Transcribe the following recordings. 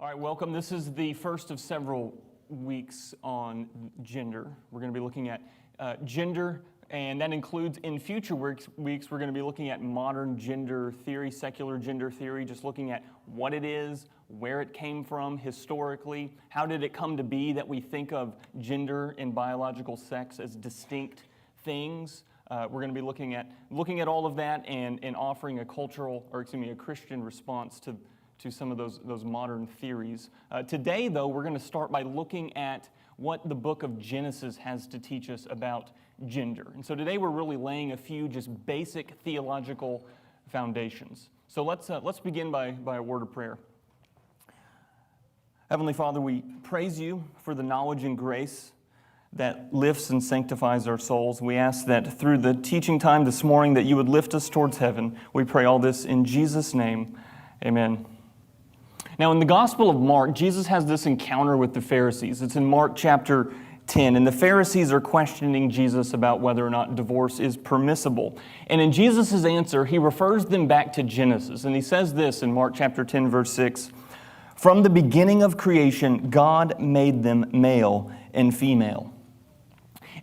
All right, welcome. This is the first of several weeks on gender. We're going to be looking at gender, and that includes in future weeks, we're going to be looking at modern gender theory, secular gender theory, just looking at what it is, where it came from historically, how did it come to be that we think of gender and biological sex as distinct things. We're going to be looking at all of that and offering a Christian response to some of those modern theories. Today, though, we're going to start by looking at what the book of Genesis has to teach us about gender. And so today we're really laying a few just basic theological foundations. So let's begin by a word of prayer. Heavenly Father, we praise you for the knowledge and grace that lifts and sanctifies our souls. We ask that through the teaching time this morning that you would lift us towards heaven. We pray all this in Jesus' name. Amen. Now, in the Gospel of Mark, Jesus has this encounter with the Pharisees. It's in Mark chapter 10, and the Pharisees are questioning Jesus about whether or not divorce is permissible. And in Jesus' answer, he refers them back to Genesis, and he says this in Mark chapter 10, verse 6, "From the beginning of creation, God made them male and female."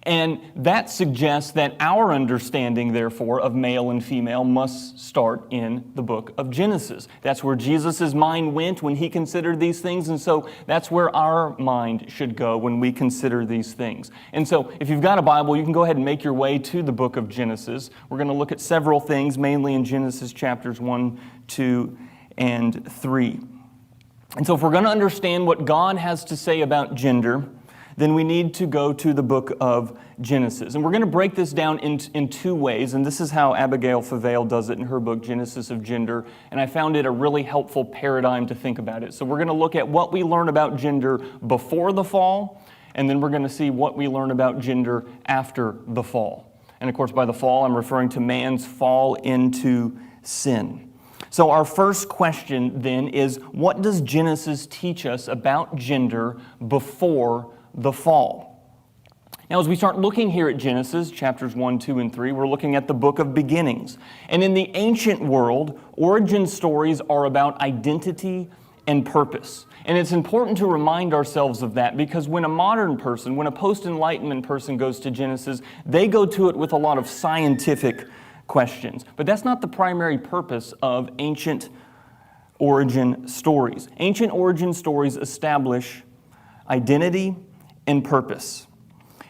And that suggests that our understanding, therefore, of male and female must start in the book of Genesis. That's where Jesus' mind went when he considered these things, and so that's where our mind should go when we consider these things. And so if you've got a Bible, you can go ahead and make your way to the book of Genesis. We're going to look at several things, mainly in Genesis chapters 1, 2, and 3. And so if we're going to understand what God has to say about gender, then we need to go to the book of Genesis. And we're going to break this down in two ways, and this is how Abigail Favale does it in her book, Genesis of Gender, and I found it a really helpful paradigm to think about it. So we're going to look at what we learn about gender before the fall, and then we're going to see what we learn about gender after the fall. And of course, by the fall, I'm referring to man's fall into sin. So our first question then is, what does Genesis teach us about gender before the fall? Now, as we start looking here at Genesis, chapters 1, 2, and 3, we're looking at the book of beginnings. And in the ancient world, origin stories are about identity and purpose. And it's important to remind ourselves of that because when a modern person, when a post-Enlightenment person goes to Genesis, they go to it with a lot of scientific questions. But that's not the primary purpose of ancient origin stories. Ancient origin stories establish identity and purpose.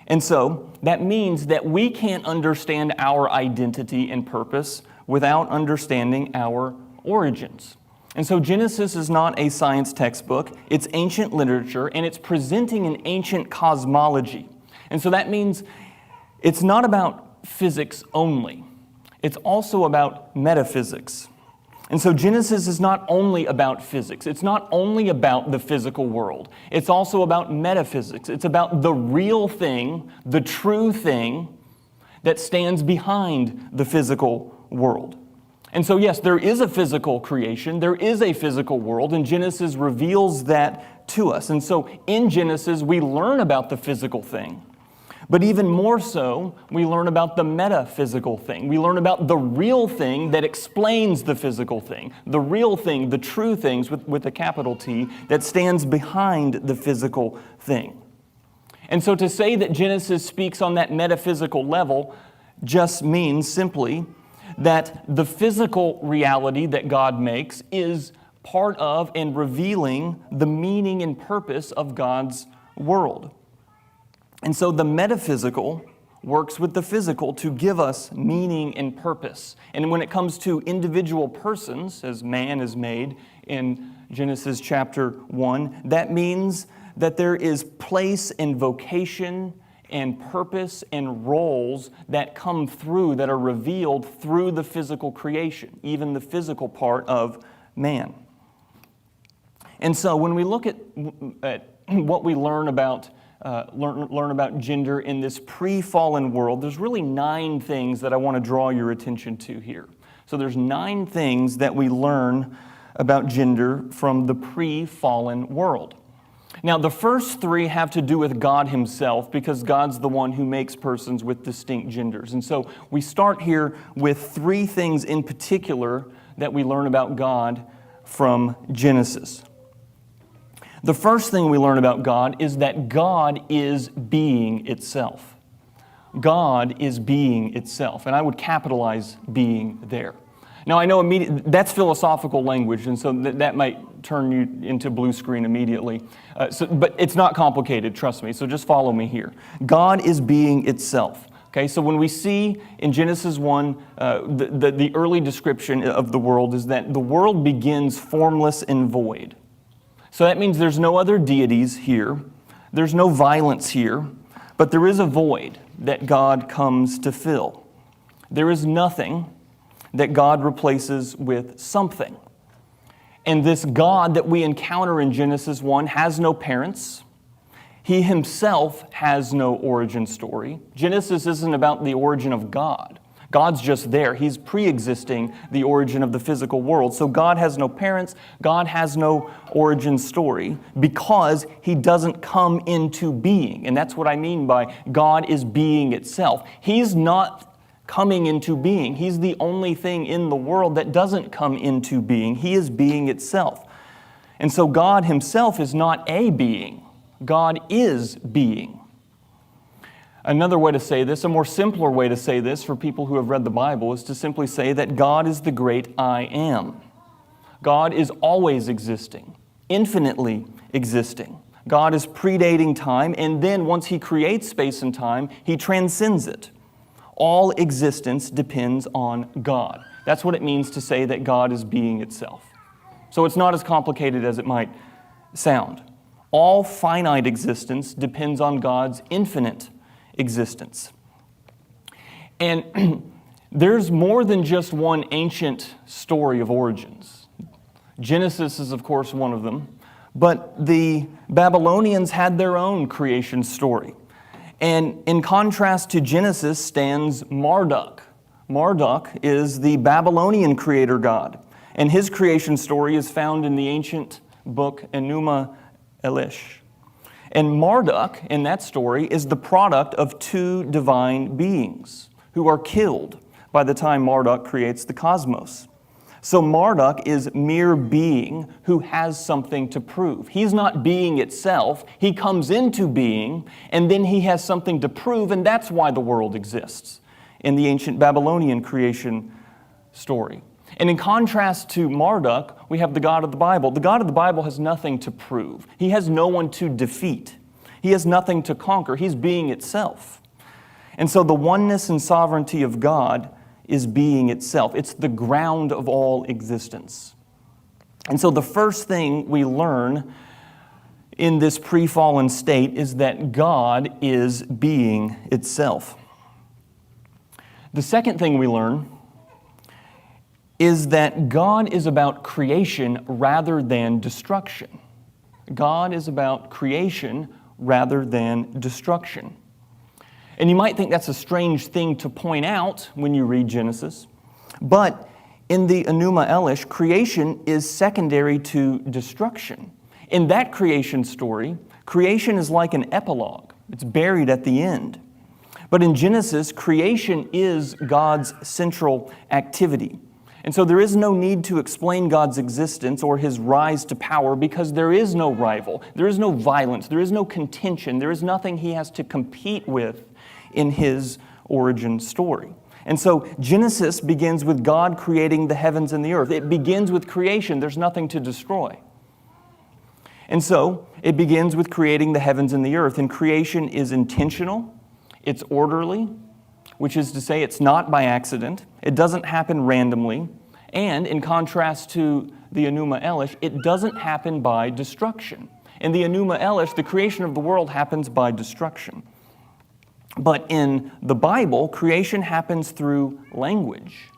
And so that means that we can't understand our identity and purpose without understanding our origins. And so Genesis is not a science textbook, it's ancient literature, and it's presenting an ancient cosmology. And so that means it's not about physics only, it's also about metaphysics. And so Genesis is not only about physics. It's not only about the physical world. It's also about metaphysics. It's about the real thing, the true thing that stands behind the physical world. And so yes, there is a physical creation. There is a physical world, and Genesis reveals that to us. And so in Genesis, we learn about the physical thing. But even more so, we learn about the metaphysical thing. We learn about the real thing that explains the physical thing. The real thing, the true things with a capital T that stands behind the physical thing. And so to say that Genesis speaks on that metaphysical level just means simply that the physical reality that God makes is part of and revealing the meaning and purpose of God's world. And so the metaphysical works with the physical to give us meaning and purpose. And when it comes to individual persons, as man is made in Genesis chapter 1, that means that there is place and vocation and purpose and roles that come through, that are revealed through the physical creation, even the physical part of man. And so when we look at what we learn about gender in this pre-fallen world, there's really 9 things that I want to draw your attention to here. So there's 9 things that we learn about gender from the pre-fallen world. Now, the first 3 have to do with God himself because God's the one who makes persons with distinct genders. And so we start here with 3 things in particular that we learn about God from Genesis. The first thing we learn about God is that God is being itself. God is being itself, and I would capitalize being there. Now, I know that's philosophical language, and so that might turn you into blue screen immediately. But it's not complicated, trust me, so just follow me here. God is being itself. Okay, so when we see in Genesis 1, the early description of the world is that the world begins formless and void. So that means there's no other deities here, there's no violence here, but there is a void that God comes to fill. There is nothing that God replaces with something. And this God that we encounter in Genesis 1 has no parents. He himself has no origin story. Genesis isn't about the origin of God. God's just there. He's pre-existing the origin of the physical world. So God has no parents. God has no origin story because He doesn't come into being. And that's what I mean by God is being itself. He's not coming into being. He's the only thing in the world that doesn't come into being. He is being itself. And so God Himself is not a being. God is being. Another way to say this, a more simpler way to say this for people who have read the Bible, is to simply say that God is the great I am. God is always existing, infinitely existing. God is predating time, and then once He creates space and time, He transcends it. All existence depends on God. That's what it means to say that God is being itself. So it's not as complicated as it might sound. All finite existence depends on God's infinite existence. And there's more than just one ancient story of origins. Genesis is, of course, one of them, but the Babylonians had their own creation story. And in contrast to Genesis stands Marduk. Marduk is the Babylonian creator god, and his creation story is found in the ancient book Enuma Elish. And Marduk, in that story, is the product of two divine beings who are killed by the time Marduk creates the cosmos. So Marduk is mere being who has something to prove. He's not being itself. He comes into being, and then he has something to prove, and that's why the world exists in the ancient Babylonian creation story. And in contrast to Marduk, we have the God of the Bible. The God of the Bible has nothing to prove. He has no one to defeat. He has nothing to conquer. He's being itself. And so the oneness and sovereignty of God is being itself. It's the ground of all existence. And so the first thing we learn in this pre-fallen state is that God is being itself. The second thing we learn is that God is about creation rather than destruction. God is about creation rather than destruction. And you might think that's a strange thing to point out when you read Genesis, but in the Enuma Elish, creation is secondary to destruction. In that creation story, creation is like an epilogue. It's buried at the end. But in Genesis, creation is God's central activity. And so there is no need to explain God's existence or His rise to power because there is no rival, there is no violence, there is no contention, there is nothing He has to compete with in His origin story. And so Genesis begins with God creating the heavens and the earth. It begins with creation. There's nothing to destroy. And so it begins with creating the heavens and the earth. And creation is intentional, it's orderly, which is to say it's not by accident. It doesn't happen randomly. And in contrast to the Enuma Elish, it doesn't happen by destruction. In the Enuma Elish, the creation of the world happens by destruction. But in the Bible, creation happens through language,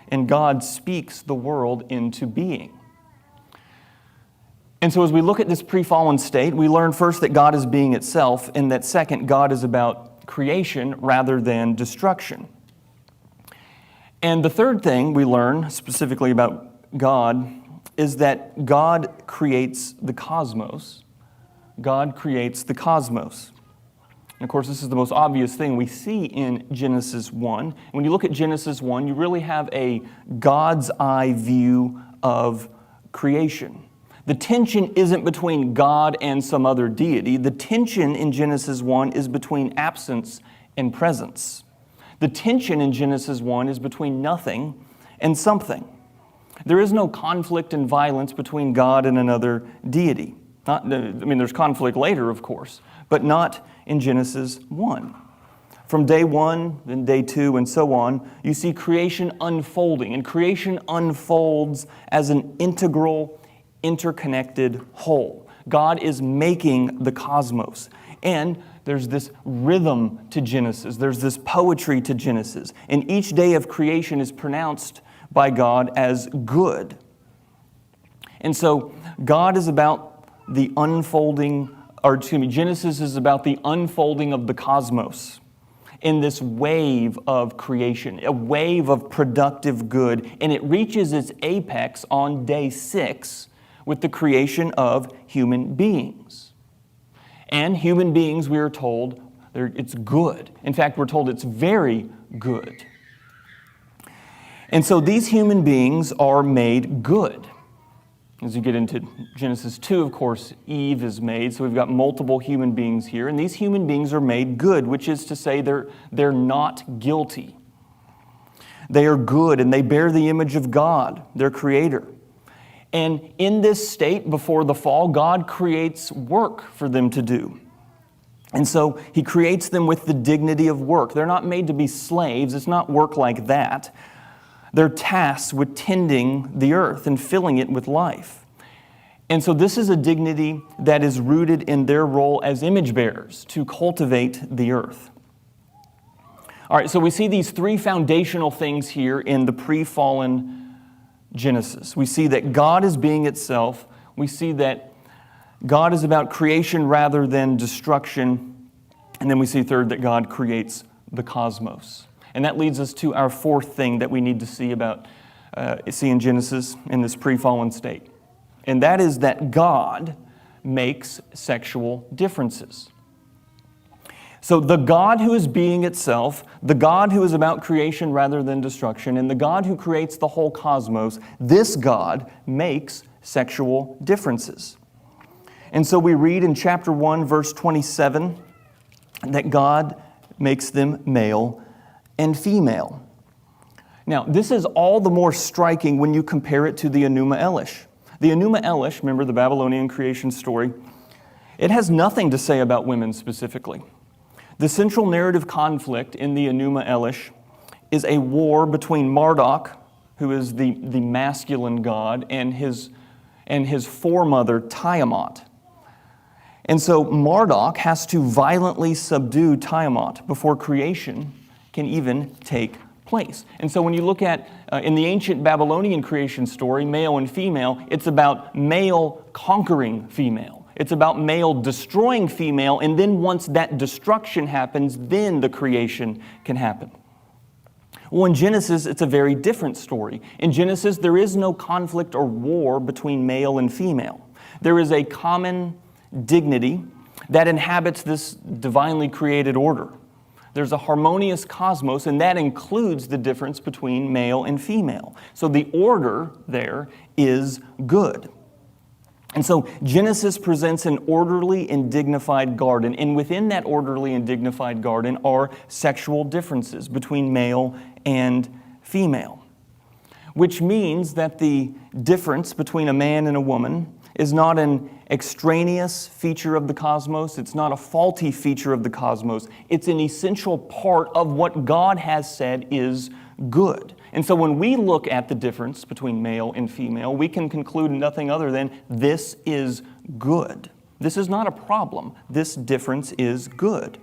and God speaks the world into being. And so as we look at this pre-fallen state, we learn first that God is being itself, and that second, God is about creation rather than destruction. And the third thing we learn specifically about God is that God creates the cosmos. God creates the cosmos. And of course, this is the most obvious thing we see in Genesis 1. When you look at Genesis 1, you really have a God's eye view of creation. The tension isn't between God and some other deity. The tension in Genesis 1 is between absence and presence. The tension in Genesis 1 is between nothing and something. There is no conflict and violence between God and another deity. There's conflict later, of course, but not in Genesis 1. From day 1, then day 2, and so on, you see creation unfolding, and creation unfolds as an integral, interconnected whole. God is making the cosmos, and there's this rhythm to Genesis. There's this poetry to Genesis, and each day of creation is pronounced by God as good. And so God is about the unfolding, Genesis is about the unfolding of the cosmos in this wave of creation, a wave of productive good, and it reaches its apex on day 6 with the creation of human beings. And human beings, we are told, it's good. In fact, we're told it's very good. And so these human beings are made good. As you get into Genesis 2, of course, Eve is made, so we've got multiple human beings here, and these human beings are made good, which is to say they're not guilty. They are good, and they bear the image of God, their Creator. And in this state, before the fall, God creates work for them to do. And so He creates them with the dignity of work. They're not made to be slaves. It's not work like that. They're tasked with tending the earth and filling it with life. And so this is a dignity that is rooted in their role as image bearers to cultivate the earth. All right, so we see these 3 foundational things here in the pre-fallen Genesis. We see that God is being itself. We see that God is about creation rather than destruction. And then we see third that God creates the cosmos. And that leads us to our 4th thing that we need to see in Genesis in this pre-fallen state. And that is that God makes sexual differences. So the God who is being itself, the God who is about creation rather than destruction, and the God who creates the whole cosmos, this God makes sexual differences. And so we read in chapter 1, verse 27, that God makes them male and female. Now, this is all the more striking when you compare it to the Enuma Elish. The Enuma Elish, remember the Babylonian creation story, it has nothing to say about women specifically. The central narrative conflict in the Enuma Elish is a war between Marduk, who is the masculine god, and his foremother, Tiamat. And so Marduk has to violently subdue Tiamat before creation can even take place. And so when you look at, in the ancient Babylonian creation story, male and female, it's about male conquering female. It's about male destroying female, and then once that destruction happens, then the creation can happen. Well, in Genesis, it's a very different story. In Genesis, there is no conflict or war between male and female. There is a common dignity that inhabits this divinely created order. There's a harmonious cosmos, and that includes the difference between male and female. So the order there is good. And so Genesis presents an orderly and dignified garden, and within that orderly and dignified garden are sexual differences between male and female, which means that the difference between a man and a woman is not an extraneous feature of the cosmos. It's not a faulty feature of the cosmos. It's an essential part of what God has said is good. And so when we look at the difference between male and female, we can conclude nothing other than this is good. This is not a problem. This difference is good.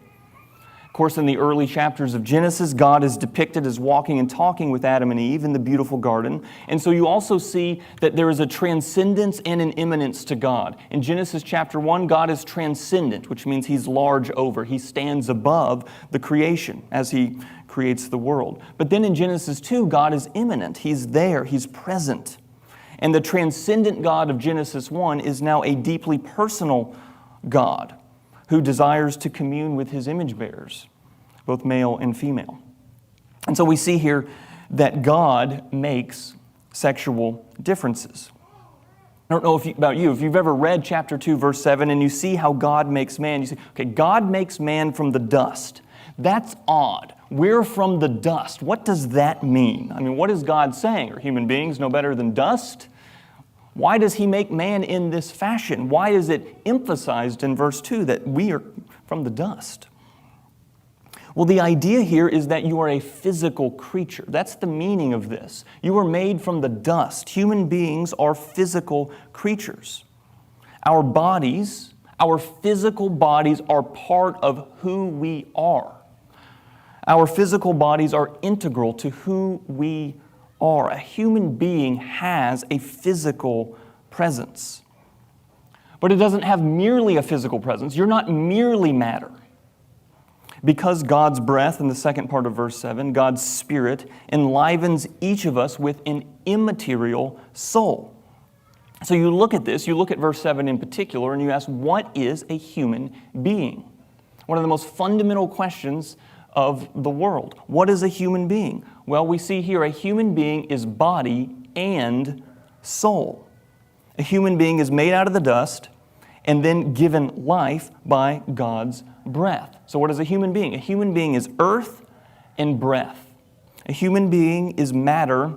Of course, in the early chapters of Genesis, God is depicted as walking and talking with Adam and Eve in the beautiful garden. And so you also see that there is a transcendence and an immanence to God. In Genesis chapter 1, God is transcendent, which means He's large over. He stands above the creation as He creates the world. But then in Genesis 2, God is immanent. He's there. He's present. And the transcendent God of Genesis 1 is now a deeply personal God who desires to commune with His image bearers, both male and female. And so we see here that God makes sexual differences. I don't know about you, if you've ever read chapter 2, verse 7, and you see how God makes man, you say, okay, God makes man from the dust. That's odd. We're from the dust. What does that mean? I mean, what is God saying? Are human beings no better than dust? Why does He make man in this fashion? Why is it emphasized in verse 2 that we are from the dust? Well, the idea here is that you are a physical creature. That's the meaning of this. You are made from the dust. Human beings are physical creatures. Our bodies, our physical bodies, are part of who we are. Our physical bodies are integral to who we are. A human being has a physical presence. But it doesn't have merely a physical presence. You're not merely matter. Because God's breath, in the second part of verse 7, God's Spirit enlivens each of us with an immaterial soul. So you look at this, you look at verse 7 in particular, and you ask, what is a human being? One of the most fundamental questions of the world. What is a human being? Well, we see here a human being is body and soul. A human being is made out of the dust and then given life by God's breath. So what is a human being? A human being is earth and breath. A human being is matter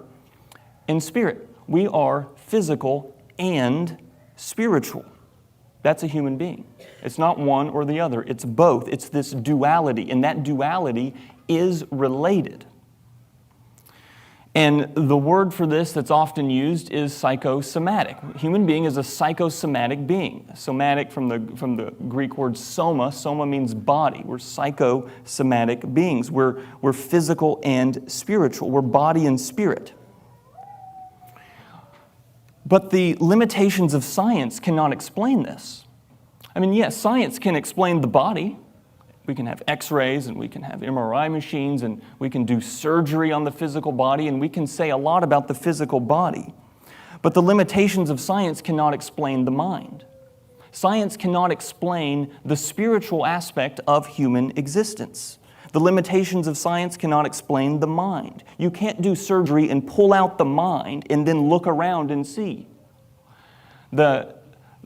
and spirit. We are physical and spiritual. That's a human being. It's not one or the other. It's both. It's this duality, and that duality is related. And the word for this that's often used is psychosomatic. Human being is a psychosomatic being. Somatic from the Greek word soma. Soma means body. We're psychosomatic beings. We're physical and spiritual. We're body and spirit. But the limitations of science cannot explain this. I mean, yes, science can explain the body. We can have x-rays and we can have MRI machines and we can do surgery on the physical body and we can say a lot about the physical body. But the limitations of science cannot explain the mind. Science cannot explain the spiritual aspect of human existence. The limitations of science cannot explain the mind. You can't do surgery and pull out the mind and then look around and see. The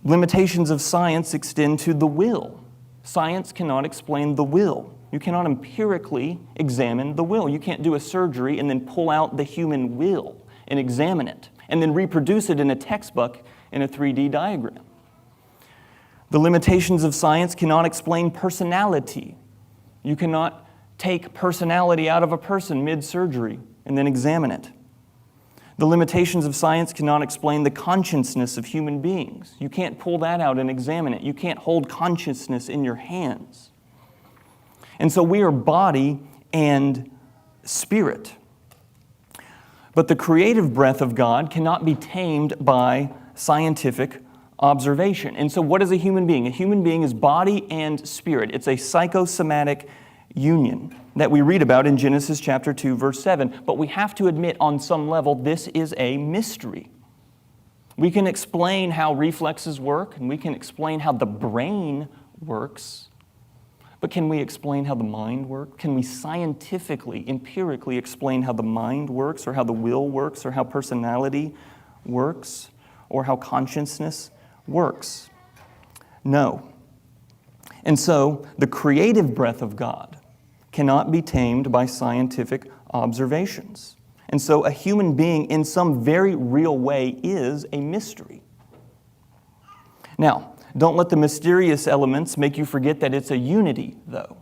limitations of science extend to the will. Science cannot explain the will. You cannot empirically examine the will. You can't do a surgery and then pull out the human will and examine it and then reproduce it in a textbook in a 3D diagram. The limitations of science cannot explain personality. You cannot take personality out of a person mid-surgery and then examine it. The limitations of science cannot explain the consciousness of human beings. You can't pull that out and examine it. You can't hold consciousness in your hands. And so we are body and spirit. But the creative breath of God cannot be tamed by scientific observation. And so what is a human being? A human being is body and spirit. It's a psychosomatic union that we read about in Genesis chapter 2, verse 7. But we have to admit on some level this is a mystery. We can explain how reflexes work, and we can explain how the brain works. But can we explain how the mind works? Can we scientifically, empirically explain how the mind works, or how the will works, or how personality works, or how consciousness works? No. And so the creative breath of God cannot be tamed by scientific observations. And so a human being in some very real way is a mystery. Now, don't let the mysterious elements make you forget that it's a unity, though.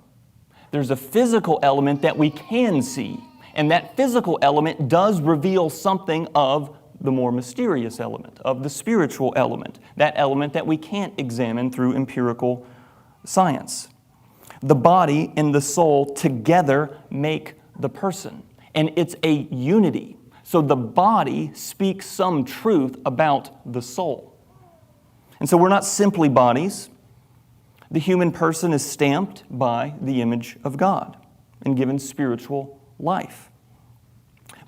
There's a physical element that we can see, and that physical element does reveal something of the more mysterious element, of the spiritual element, that element that we can't examine through empirical science. The body and the soul together make the person, and it's a unity. So the body speaks some truth about the soul. And so we're not simply bodies. The human person is stamped by the image of God and given spiritual life.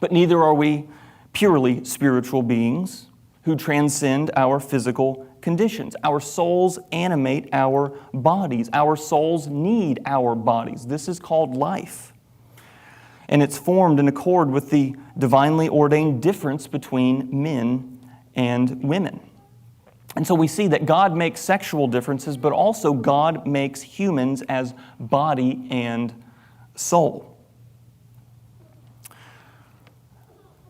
But neither are we purely spiritual beings who transcend our physical conditions. Our souls animate our bodies. Our souls need our bodies. This is called life. And it's formed in accord with the divinely ordained difference between men and women. And so we see that God makes sexual differences, but also God makes humans as body and soul.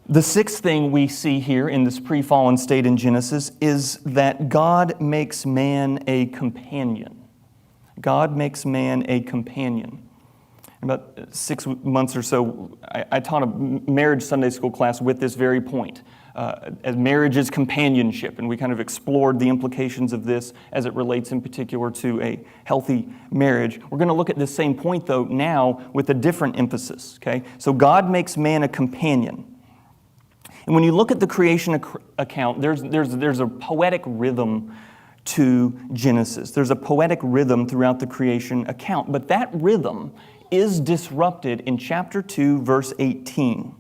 The sixth thing we see here in this pre-fallen state in Genesis is that God makes man a companion. God makes man a companion. About 6 months or so, I taught a marriage Sunday school class with this very point. As marriage is companionship, and we kind of explored the implications of this as it relates in particular to a healthy marriage. We're going to look at this same point, though, now with a different emphasis. Okay, so God makes man a companion. And when you look at the creation account, there's a poetic rhythm to Genesis. There's a poetic rhythm throughout the creation account, but that rhythm is disrupted in chapter 2, verse 18.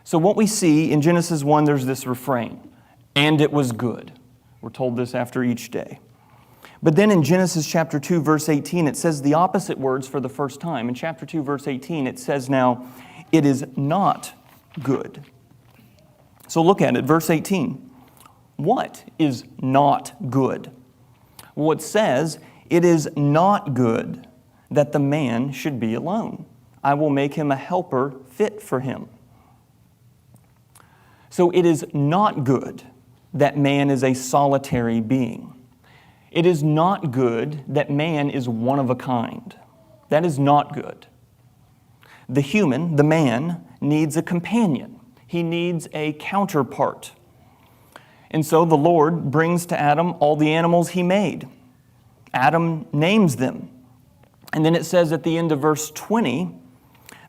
So what we see in Genesis 1, there's this refrain, and it was good. We're told this after each day. But then in Genesis chapter 2, verse 18, it says the opposite words for the first time. In chapter 2, verse 18, it says now, it is not good. So look at it, verse 18. What is not good? Well, it says, it is not good that the man should be alone. I will make him a helper fit for him. So it is not good that man is a solitary being. It is not good that man is one of a kind. That is not good. The human, the man, needs a companion. He needs a counterpart. And so the Lord brings to Adam all the animals he made. Adam names them. And then it says at the end of verse 20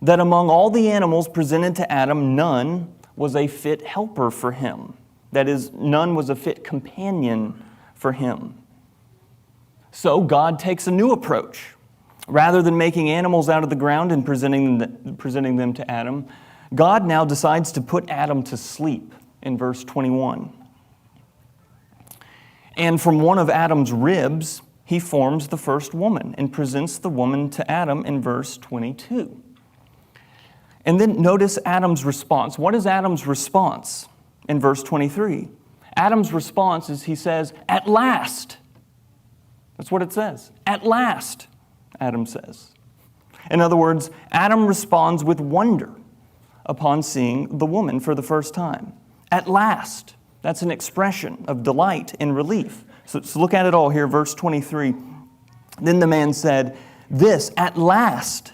that among all the animals presented to Adam, none was a fit helper for him. That is, none was a fit companion for him. So God takes a new approach. Rather than making animals out of the ground and presenting them to Adam, God now decides to put Adam to sleep in verse 21. And from one of Adam's ribs, he forms the first woman and presents the woman to Adam in verse 22. And then notice Adam's response. What is Adam's response in verse 23? Adam's response is he says, "At last." That's what it says. "At last," Adam says. In other words, Adam responds with wonder upon seeing the woman for the first time. At last. That's an expression of delight and relief. So look at it all here, verse 23. Then the man said, "This at last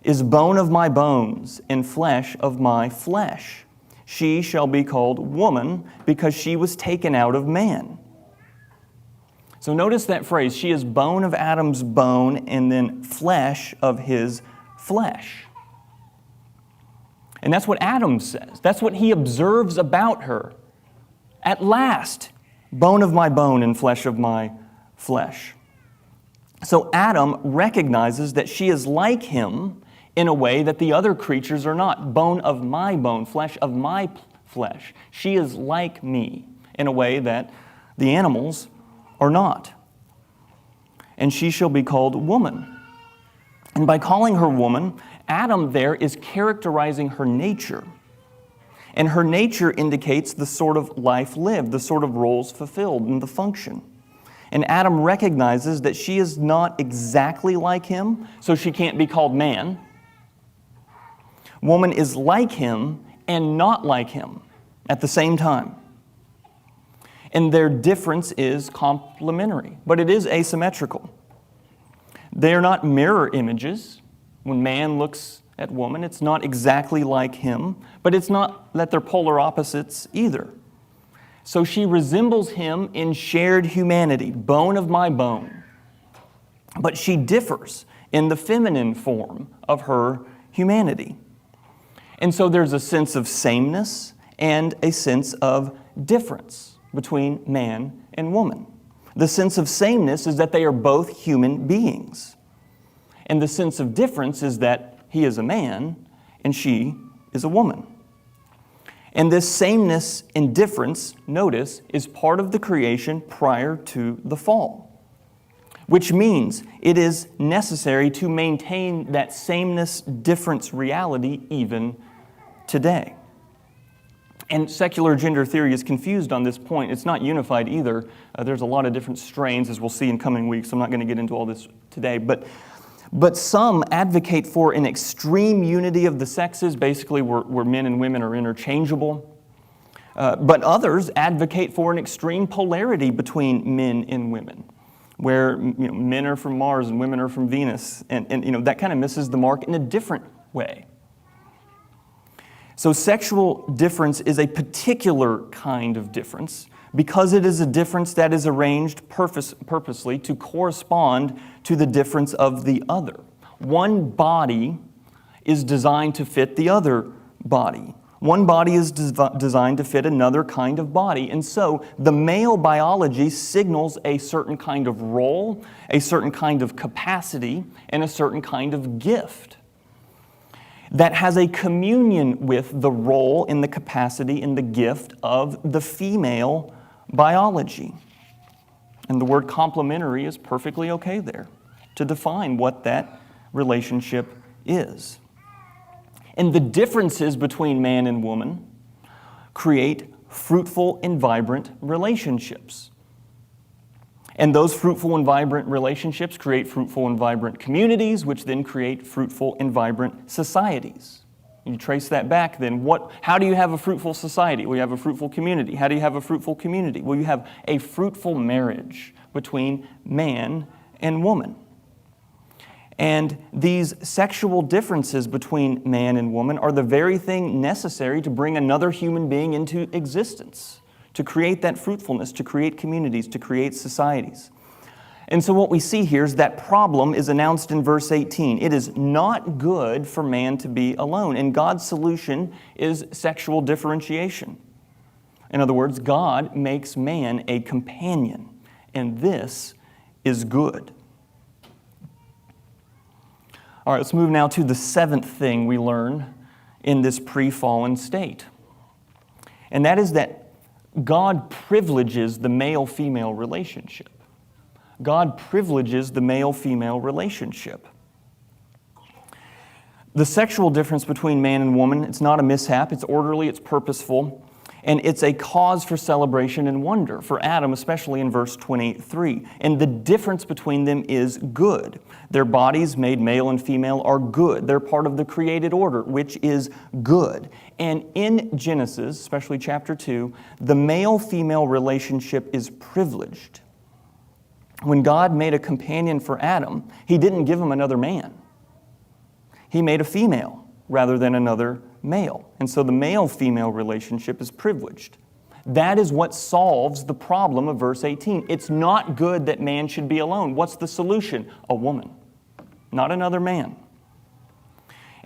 is bone of my bones and flesh of my flesh. She shall be called woman because she was taken out of man." So notice that phrase, she is bone of Adam's bone and then flesh of his flesh. And that's what Adam says. That's what he observes about her. At last, bone of my bone and flesh of my flesh. So Adam recognizes that she is like him in a way that the other creatures are not. Bone of my bone, flesh of my flesh. She is like me in a way that the animals are not. And she shall be called woman. And by calling her woman, Adam there is characterizing her nature. And her nature indicates the sort of life lived, the sort of roles fulfilled, and the function. And Adam recognizes that she is not exactly like him, so she can't be called man. Woman is like him and not like him at the same time. And their difference is complementary, but it is asymmetrical. They are not mirror images. When man looks at woman, it's not exactly like him, but it's not that they're polar opposites either. So she resembles him in shared humanity, bone of my bone. But she differs in the feminine form of her humanity. And so there's a sense of sameness and a sense of difference between man and woman. The sense of sameness is that they are both human beings. And the sense of difference is that he is a man and she is a woman. And this sameness and difference, notice, is part of the creation prior to the fall, which means it is necessary to maintain that sameness, difference reality even today. And secular gender theory is confused on this point. It's not unified either. There's a lot of different strains, as we'll see in coming weeks. I'm not going to get into all this today. But some advocate for an extreme unity of the sexes, basically where men and women are interchangeable. But others advocate for an extreme polarity between men and women, where men are from Mars and women are from Venus. And that kind of misses the mark in a different way. So sexual difference is a particular kind of difference because it is a difference that is arranged purposely to correspond to the difference of the other. One body is designed to fit the other body. One body is designed to fit another kind of body. And so the male biology signals a certain kind of role, a certain kind of capacity, and a certain kind of gift that has a communion with the role and the capacity and the gift of the female biology. And the word complementary is perfectly okay there to define what that relationship is. And the differences between man and woman create fruitful and vibrant relationships. And those fruitful and vibrant relationships create fruitful and vibrant communities, which then create fruitful and vibrant societies. You trace that back, then how do you have a fruitful society? Well, you have a fruitful community. How do you have a fruitful community? Well, you have a fruitful marriage between man and woman. And these sexual differences between man and woman are the very thing necessary to bring another human being into existence, to create that fruitfulness, to create communities, to create societies. And so what we see here is that problem is announced in verse 18. It is not good for man to be alone. And God's solution is sexual differentiation. In other words, God makes man a companion, and this is good. All right, let's move now to the seventh thing we learn in this pre-fallen state. And that is that God privileges the male-female relationship. God privileges the male-female relationship. The sexual difference between man and woman, it's not a mishap, it's orderly, it's purposeful, and it's a cause for celebration and wonder, for Adam, especially in verse 23. And the difference between them is good. Their bodies, made male and female, are good. They're part of the created order, which is good. And in Genesis, especially chapter 2, the male-female relationship is privileged. When God made a companion for Adam, He didn't give him another man. He made a female rather than another male. And so the male-female relationship is privileged. That is what solves the problem of verse 18. It's not good that man should be alone. What's the solution? A woman, not another man.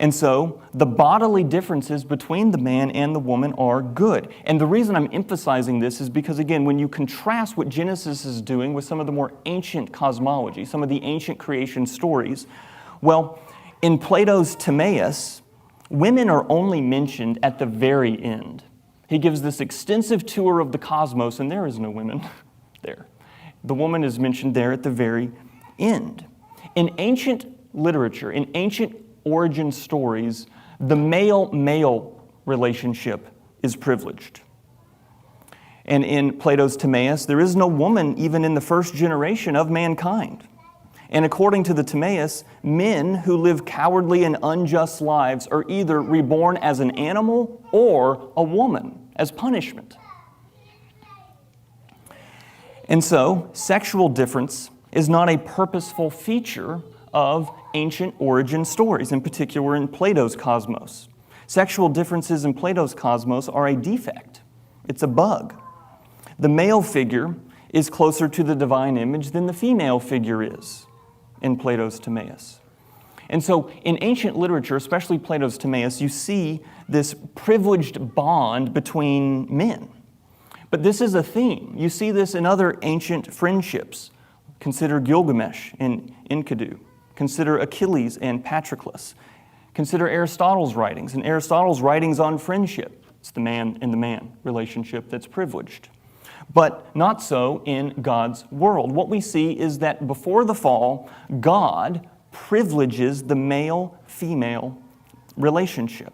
And so the bodily differences between the man and the woman are good. And the reason I'm emphasizing this is because, again, when you contrast what Genesis is doing with some of the more ancient cosmology, some of the ancient creation stories, well, in Plato's Timaeus, women are only mentioned at the very end. He gives this extensive tour of the cosmos, and there is no women there. The woman is mentioned there at the very end. In ancient literature, in ancient origin stories, the male-male relationship is privileged. And in Plato's Timaeus, there is no woman even in the first generation of mankind. And according to the Timaeus, men who live cowardly and unjust lives are either reborn as an animal or a woman as punishment. And so, sexual difference is not a purposeful feature of ancient origin stories, in particular in Plato's cosmos. Sexual differences in Plato's cosmos are a defect. It's a bug. The male figure is closer to the divine image than the female figure is in Plato's Timaeus. And so in ancient literature, especially Plato's Timaeus, you see this privileged bond between men. But this is a theme. You see this in other ancient friendships. Consider Gilgamesh and Enkidu. Consider Achilles and Patroclus. Consider Aristotle's writings. And Aristotle's writings on friendship. It's the man and the man relationship that's privileged. But not so in God's world. What we see is that before the fall, God privileges the male-female relationship.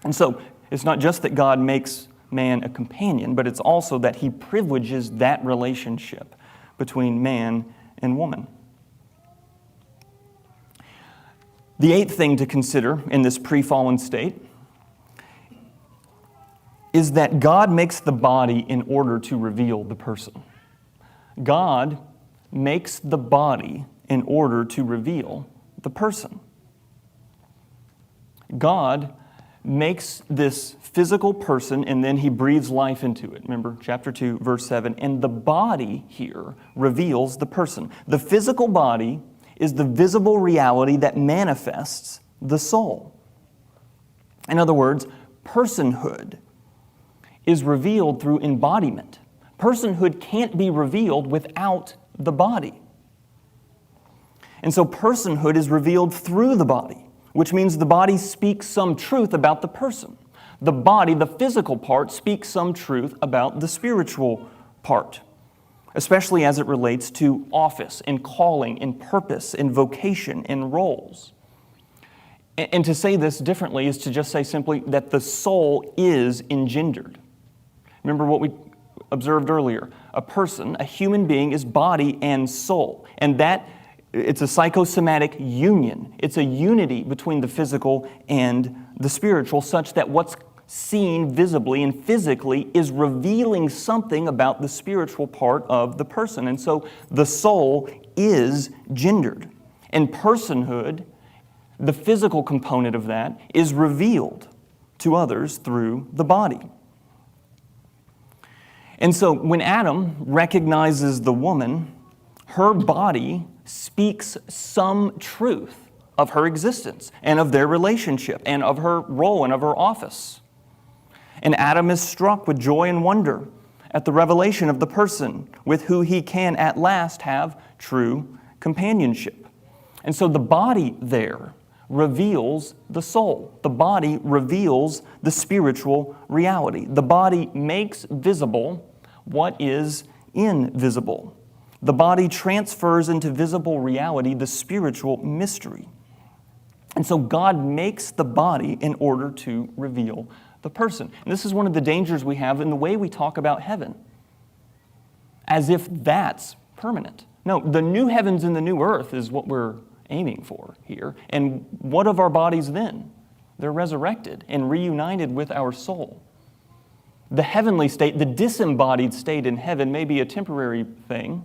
And so, It's not just that God makes man a companion, but it's also that he privileges that relationship between man and woman. The eighth thing to consider in this pre-fallen state is that God makes the body in order to reveal the person. God makes the body in order to reveal the person. God makes this physical person, and then he breathes life into it. Remember, chapter 2, verse 7. And the body here reveals the person. The physical body is the visible reality that manifests the soul. In other words, personhood is revealed through embodiment. Personhood can't be revealed without the body. And so personhood is revealed through the body, which means the body speaks some truth about the person. The body, the physical part, speaks some truth about the spiritual part, especially as it relates to office and calling and purpose and vocation and roles. And to say this differently is to just say simply that the soul is engendered. Remember what we observed earlier. A person, a human being, is body and soul. And that it's a psychosomatic union. It's a unity between the physical and the spiritual, such that what's seen visibly and physically is revealing something about the spiritual part of the person. And so the soul is gendered. And personhood, the physical component of that, is revealed to others through the body. And so when Adam recognizes the woman, her body speaks some truth of her existence and of their relationship and of her role and of her office. And Adam is struck with joy and wonder at the revelation of the person with who he can at last have true companionship. And so the body there reveals the soul. The body reveals the spiritual reality. The body makes visible what is invisible. The body transfers into visible reality the spiritual mystery. And so God makes the body in order to reveal the person. And this is one of the dangers we have in the way we talk about heaven, as if that's permanent. No, the new heavens and the new earth is what we're aiming for here. And what of our bodies then? They're resurrected and reunited with our soul. The heavenly state, the disembodied state in heaven, may be a temporary thing,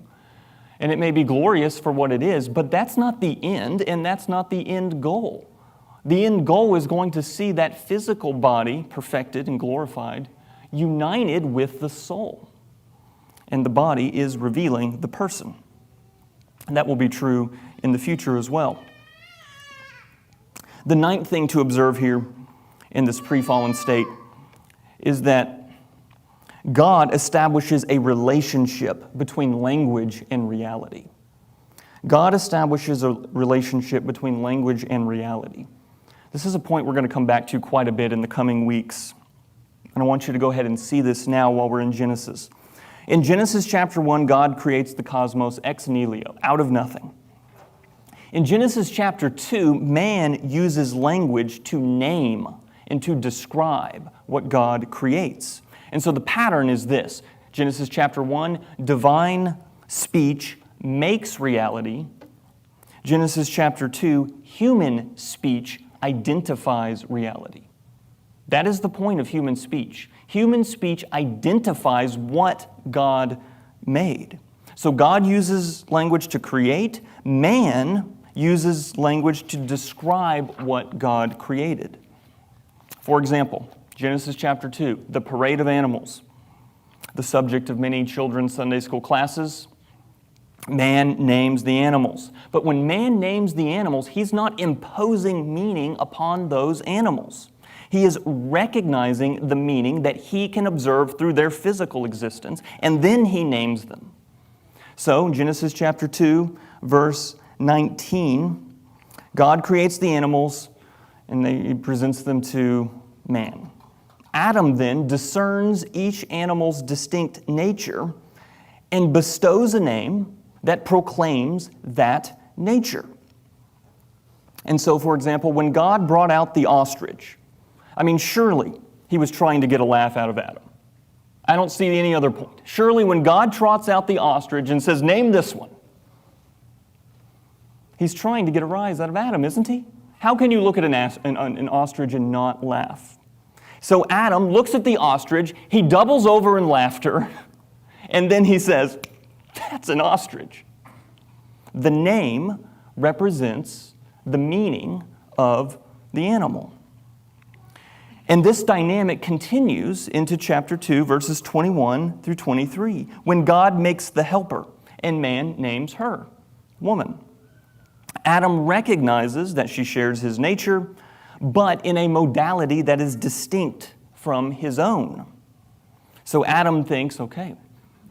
and it may be glorious for what it is, but that's not the end, and that's not the end goal. The end goal is going to see that physical body perfected and glorified, united with the soul. And the body is revealing the person. And that will be true in the future as well. The ninth thing to observe here in this pre-fallen state is that God establishes a relationship between language and reality. God establishes a relationship between language and reality. This is a point we're going to come back to quite a bit in the coming weeks. And I want you to go ahead and see this now while we're in Genesis. In Genesis chapter 1, God creates the cosmos ex nihilo, out of nothing. In Genesis chapter 2, man uses language to name and to describe what God creates. And so the pattern is this. Genesis chapter 1, divine speech makes reality. Genesis chapter 2, human speech identifies reality. That is the point of human speech. Human speech identifies what God made. So God uses language to create. Man uses language to describe what God created. For example, Genesis chapter 2, the parade of animals, the subject of many children's Sunday school classes. Man names the animals. But when man names the animals, he's not imposing meaning upon those animals. He is recognizing the meaning that he can observe through their physical existence, and then he names them. So, Genesis chapter 2, verse 19, God creates the animals, and he presents them to man. Adam then discerns each animal's distinct nature and bestows a name that proclaims that nature. And so, for example, when God brought out the ostrich, surely he was trying to get a laugh out of Adam. I don't see any other point. Surely when God trots out the ostrich and says, name this one, he's trying to get a rise out of Adam, isn't he? How can you look at an ostrich and not laugh? So Adam looks at the ostrich, he doubles over in laughter, and then he says, that's an ostrich. The name represents the meaning of the animal. And this dynamic continues into chapter 2, verses 21 through 23, when God makes the helper, and man names her, woman. Adam recognizes that she shares his nature, but in a modality that is distinct from his own. So Adam thinks, okay,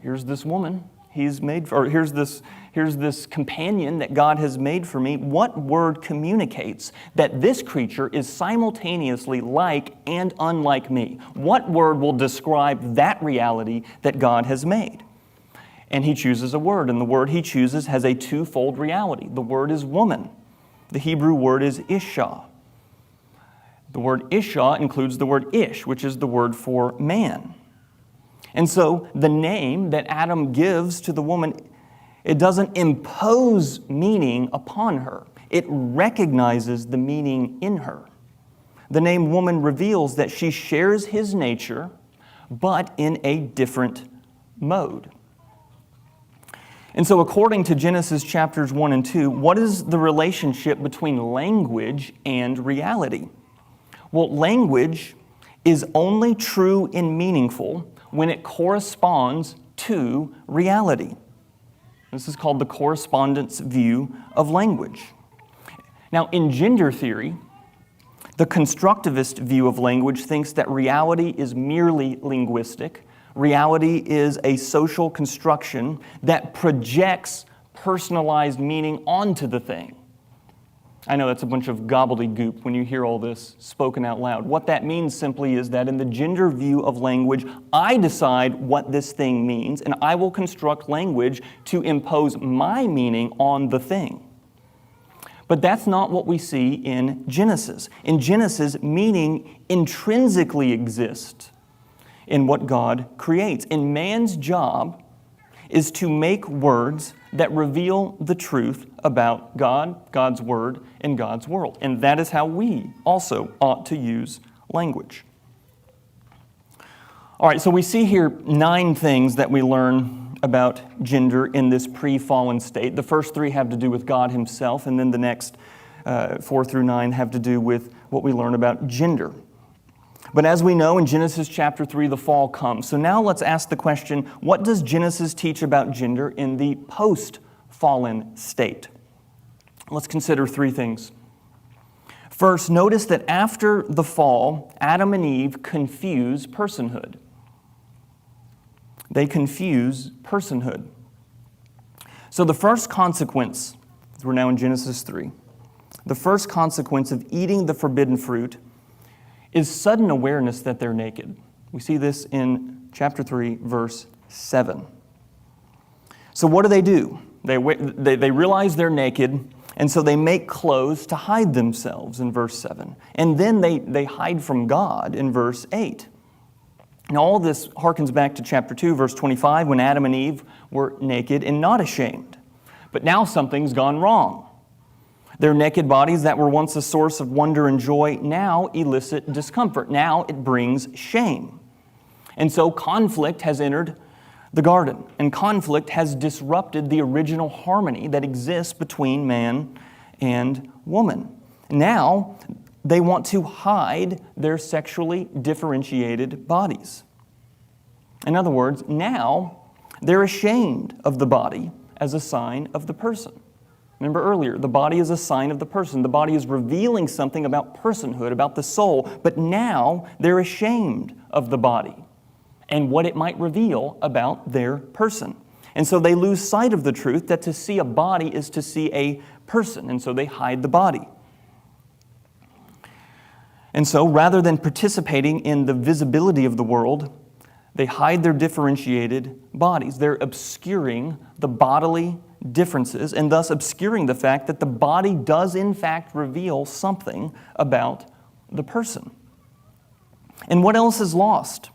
here's this woman he's made, or here's this companion that God has made for me. What word communicates that this creature is simultaneously like and unlike me? What word will describe that reality that God has made? And he chooses a word, and the word he chooses has a twofold reality. The word is woman. The Hebrew word is isha. The word isha includes the word ish, which is the word for man. And so the name that Adam gives to the woman, it doesn't impose meaning upon her. It recognizes the meaning in her. The name woman reveals that she shares his nature, but in a different mode. And so according to Genesis chapters 1 and 2, what is the relationship between language and reality? Well, language is only true and meaningful when it corresponds to reality. This is called the correspondence view of language. Now, in gender theory, the constructivist view of language thinks that reality is merely linguistic. Reality is a social construction that projects personalized meaning onto the thing. I know that's a bunch of gobbledygook when you hear all this spoken out loud. What that means simply is that in the gender view of language, I decide what this thing means, and I will construct language to impose my meaning on the thing. But that's not what we see in Genesis. In Genesis, meaning intrinsically exists in what God creates. And man's job is to make words that reveal the truth about God, God's Word, and God's world. And that is how we also ought to use language. All right, so we see here 9 things that we learn about gender in this pre-fallen state. The first 3 have to do with God himself, and then the next 4 through 9 have to do with what we learn about gender. But as we know, in Genesis chapter 3, the fall comes. So now let's ask the question, what does Genesis teach about gender in the post-fallen state? Let's consider 3 things. First, notice that after the fall, Adam and Eve confuse personhood. They confuse personhood. So the first consequence, we're now in Genesis 3, the first consequence of eating the forbidden fruit is sudden awareness that they're naked. We see this in chapter 3, verse 7. So what do? They realize they're naked, and so they make clothes to hide themselves in verse 7. And then they hide from God in verse 8. Now all this harkens back to chapter 2, verse 25, when Adam and Eve were naked and not ashamed. But now something's gone wrong. Their naked bodies that were once a source of wonder and joy now elicit discomfort. Now it brings shame. And so conflict has entered the garden, and conflict has disrupted the original harmony that exists between man and woman. Now they want to hide their sexually differentiated bodies. In other words, now they're ashamed of the body as a sign of the person. Remember earlier, the body is a sign of the person. The body is revealing something about personhood, about the soul, but now they're ashamed of the body and what it might reveal about their person. And so they lose sight of the truth that to see a body is to see a person, and so they hide the body. And so rather than participating in the visibility of the world, they hide their differentiated bodies. They're obscuring the bodily differences and thus obscuring the fact that the body does in fact reveal something about the person. And what else is lost?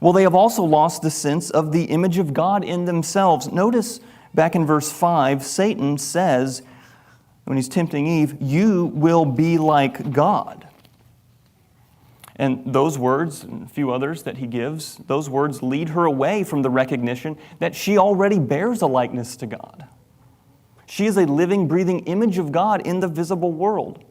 Well, they have also lost the sense of the image of God in themselves. Notice back in verse 5, Satan says, when he's tempting Eve, "You will be like God." And those words, and a few others that he gives, those words lead her away from the recognition that she already bears a likeness to God. She is a living, breathing image of God in the visible world.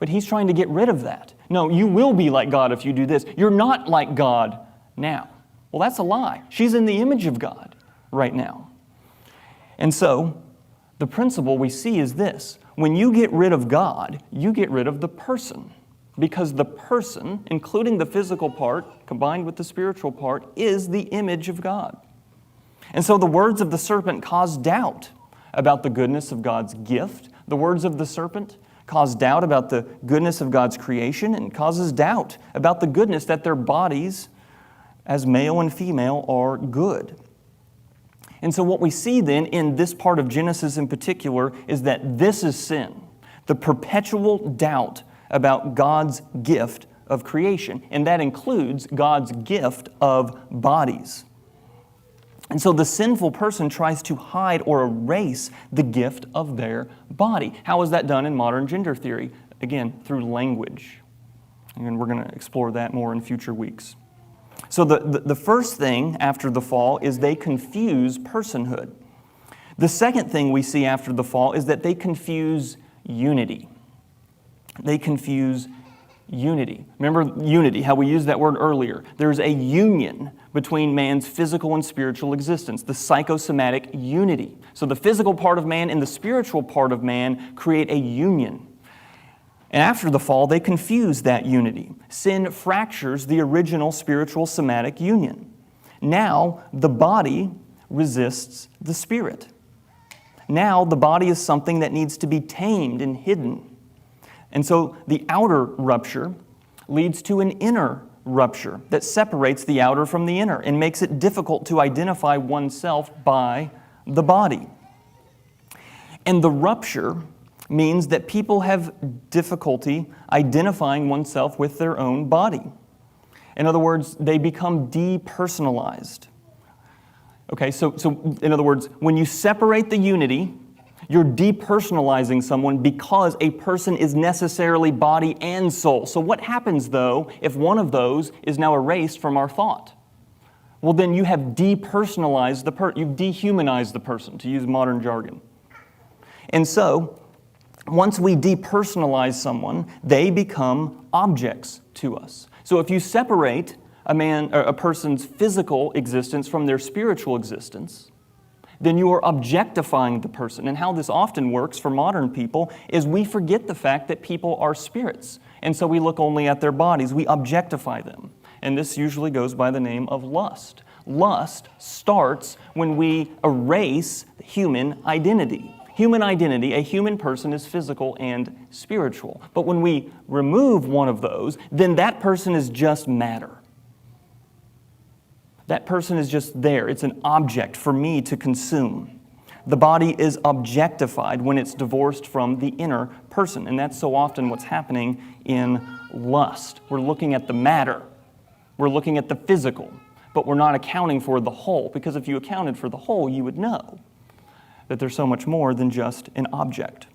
But he's trying to get rid of that. No, you will be like God if you do this. You're not like God now. Well, that's a lie. She's in the image of God right now. And so, the principle we see is this. When you get rid of God, you get rid of the person. Because the person, including the physical part, combined with the spiritual part, is the image of God. And so the words of the serpent cause doubt about the goodness of God's gift. The words of the serpent cause doubt about the goodness of God's creation, and causes doubt about the goodness that their bodies, as male and female, are good. And so what we see then in this part of Genesis in particular is that this is sin, the perpetual doubt about God's gift of creation, and that includes God's gift of bodies. And so the sinful person tries to hide or erase the gift of their body. How is that done in modern gender theory? Again, through language. And we're going to explore that more in future weeks. So the first thing after the fall is they confuse personhood. The second thing we see after the fall is that they confuse unity. They confuse unity. Remember unity, how we used that word earlier. There's a union between man's physical and spiritual existence, the psychosomatic unity. So the physical part of man and the spiritual part of man create a union. And after the fall, they confuse that unity. Sin fractures the original spiritual somatic union. Now, the body resists the spirit. Now, the body is something that needs to be tamed and hidden. And so the outer rupture leads to an inner rupture that separates the outer from the inner and makes it difficult to identify oneself by the body. And the rupture means that people have difficulty identifying oneself with their own body. In other words, they become depersonalized. Okay, so in other words, when you separate the unity, you're depersonalizing someone because a person is necessarily body and soul. So what happens, though, if one of those is now erased from our thought? Well, then you have depersonalized the person. You've dehumanized the person, to use modern jargon. And so, once we depersonalize someone, they become objects to us. So if you separate a person's physical existence from their spiritual existence, then you are objectifying the person. And how this often works for modern people is we forget the fact that people are spirits. And so we look only at their bodies. We objectify them. And this usually goes by the name of lust. Lust starts when we erase human identity. Human identity, a human person is physical and spiritual. But when we remove one of those, then that person is just matter. That person is just there. It's an object for me to consume. The body is objectified when it's divorced from the inner person. And that's so often what's happening in lust. We're looking at the matter. We're looking at the physical. But we're not accounting for the whole. Because if you accounted for the whole, you would know that there's so much more than just an object.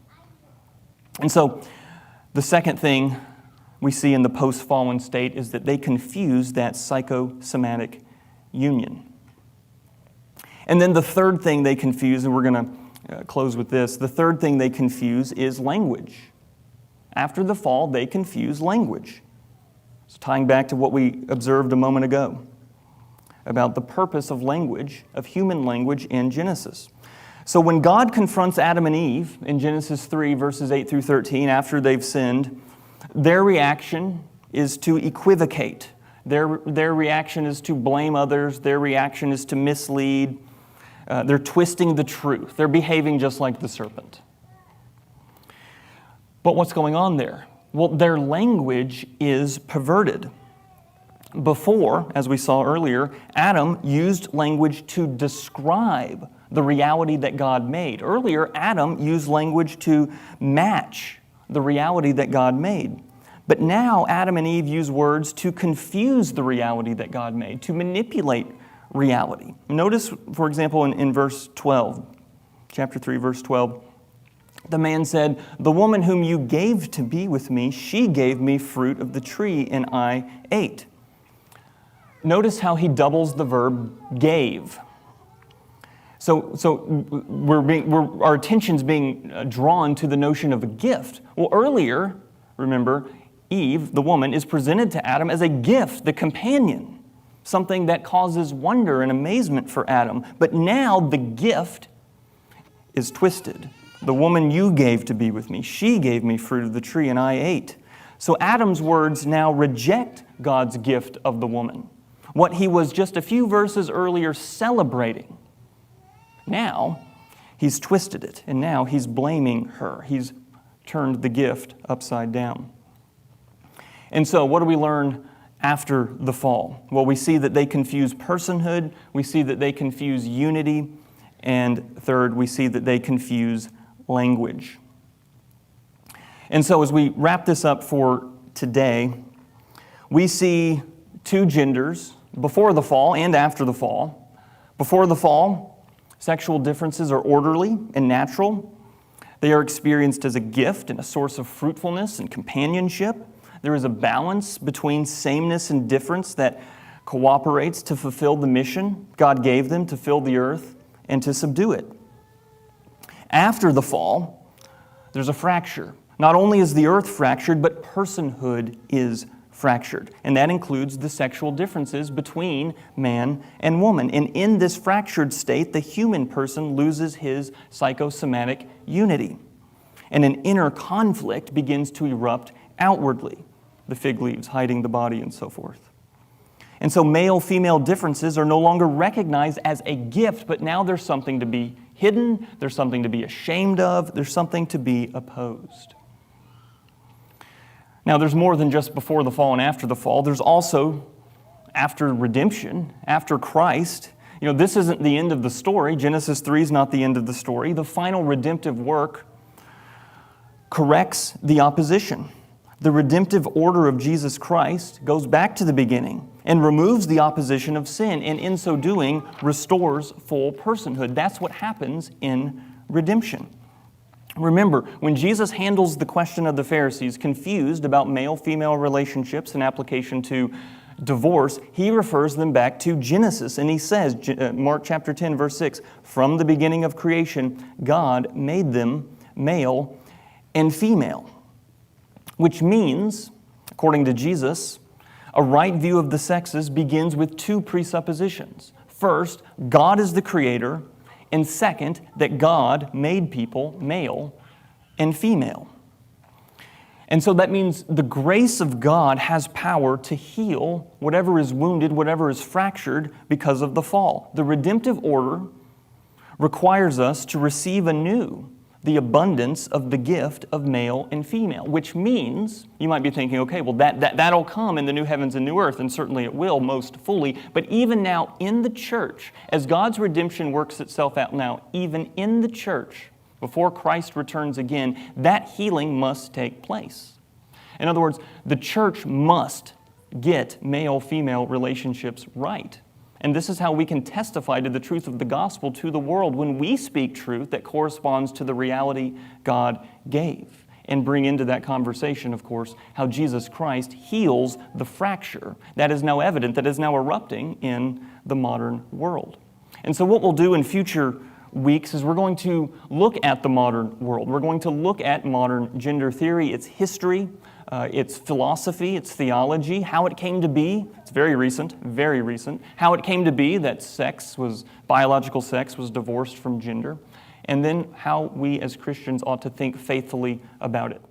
And so the second thing we see in the post-fallen state is that they confuse that psychosomatic union. And then the third thing they confuse, and we're going to close with this, the third thing they confuse is language. After the fall, they confuse language. So tying back to what we observed a moment ago about the purpose of language, of human language in Genesis. So when God confronts Adam and Eve in Genesis 3, verses 8 through 13, after they've sinned, their reaction is to equivocate. Their reaction is to blame others. Their reaction is to mislead. They're twisting the truth. They're behaving just like the serpent. But what's going on there? Well, their language is perverted. Before, as we saw earlier, Adam used language to describe the reality that God made. Earlier, Adam used language to match the reality that God made. But now Adam and Eve use words to confuse the reality that God made, to manipulate reality. Notice, for example, in verse 12, chapter 3, verse 12, the man said, "The woman whom you gave to be with me, she gave me fruit of the tree, and I ate." Notice how he doubles the verb gave. So our attention's being drawn to the notion of a gift. Well, earlier, remember, Eve, the woman, is presented to Adam as a gift, the companion, something that causes wonder and amazement for Adam. But now the gift is twisted. "The woman you gave to be with me, she gave me fruit of the tree, and I ate." So Adam's words now reject God's gift of the woman, what he was just a few verses earlier celebrating. Now he's twisted it, and now he's blaming her. He's turned the gift upside down. And so what do we learn after the fall? Well, we see that they confuse personhood, we see that they confuse unity, and third, we see that they confuse language. And so as we wrap this up for today, we see two genders before the fall and after the fall. Before the fall, sexual differences are orderly and natural. They are experienced as a gift and a source of fruitfulness and companionship. There is a balance between sameness and difference that cooperates to fulfill the mission God gave them to fill the earth and to subdue it. After the fall, there's a fracture. Not only is the earth fractured, but personhood is fractured. And that includes the sexual differences between man and woman. And in this fractured state, the human person loses his psychosomatic unity. And an inner conflict begins to erupt outwardly, the fig leaves hiding the body and so forth. And so male-female differences are no longer recognized as a gift, but now there's something to be hidden, there's something to be ashamed of, there's something to be opposed. Now, there's more than just before the fall and after the fall. There's also after redemption, after Christ. This isn't the end of the story. Genesis 3 is not the end of the story. The final redemptive work corrects the opposition. The redemptive order of Jesus Christ goes back to the beginning and removes the opposition of sin, and in so doing, restores full personhood. That's what happens in redemption. Remember, when Jesus handles the question of the Pharisees confused about male-female relationships in application to divorce, he refers them back to Genesis. And he says, Mark chapter 10, verse 6, "From the beginning of creation, God made them male and female." Which means, according to Jesus, a right view of the sexes begins with two presuppositions. First, God is the creator, and second, that God made people male and female. And so that means the grace of God has power to heal whatever is wounded, whatever is fractured because of the fall. The redemptive order requires us to receive anew the abundance of the gift of male and female, which means, you might be thinking, okay, well, that'll come in the new heavens and new earth, and certainly it will most fully. But even now in the church, as God's redemption works itself out now, even in the church, before Christ returns again, that healing must take place. In other words, the church must get male-female relationships right. And this is how we can testify to the truth of the gospel to the world when we speak truth that corresponds to the reality God gave. And bring into that conversation, of course, how Jesus Christ heals the fracture that is now evident, that is now erupting in the modern world. And so what we'll do in future weeks is we're going to look at the modern world. We're going to look at modern gender theory, its history, its philosophy, its theology, how it came to be. It's very recent, how it came to be that biological sex was divorced from gender, and then how we as Christians ought to think faithfully about it.